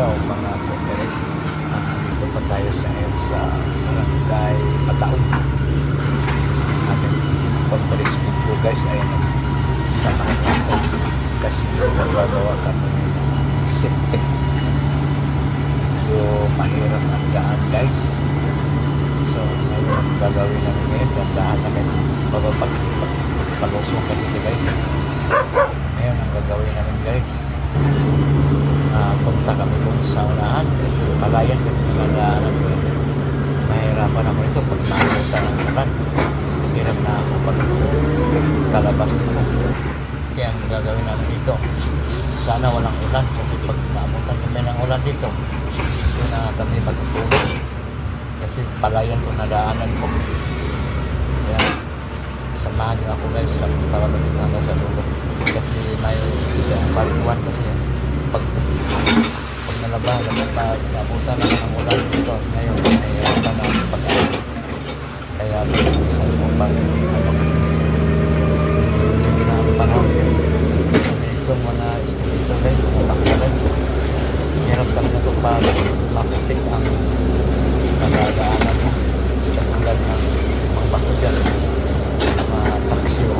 o mga corporate. Dito pa tayo sa ngayon sa Barangay Pataon. Ating congressman po guys ay nagsamahan niya ako kasi nagagawa kami ng septic. So mahirap ang daan guys. So ngayon ang gagawin namin ngayon, dandahan namin palusong ka dito guys. Ngayon ang gagawin namin guys, punta kami kung sa unahan, palayan kami ng daanan. Mahirapan ako ito pag nakita ng ulan, hirap na ako pag kalabas ko. Kaya ang gagawin namin dito, sana walang ulan kasi pag naabutan kami ng ulan dito, doon na kami magtutulog kasi palayan ko na daanan ko. Kaya samahan niyo ako guys sa pagkakalamig na sa dulo kasi may baliwan kasi pag nalabas pag nabutan na ng ulan dito ngayon ay na pag-alam kaya sa mga panahon itong mga eskulito guys, mga takdalan hirap kami na ito pag maputik ang nagagaanan mo katulad ng mga bako dyan, mga taksyo,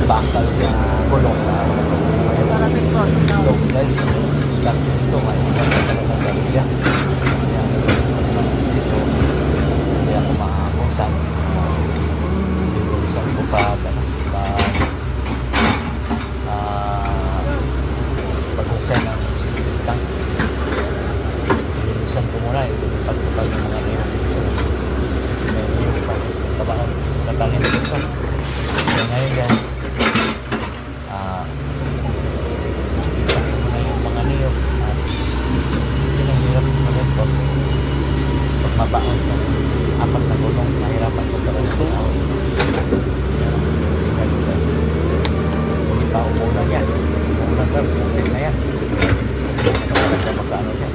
bakal na gulong na dog guys, start dito ngayon talagang garilya kaya dito hindi ako makakapuntan ilulisan ko pa pag-ukay ng sipit lang ilulisan ko muna pag yung mga niyo kasi may niyo kabangan natanin dito kaya ngayon guys mabaon ka apat na gulong nahirapan ko talaga ito hindi pa umulan yan umulan sir, okay na yan ano ka magkaano yan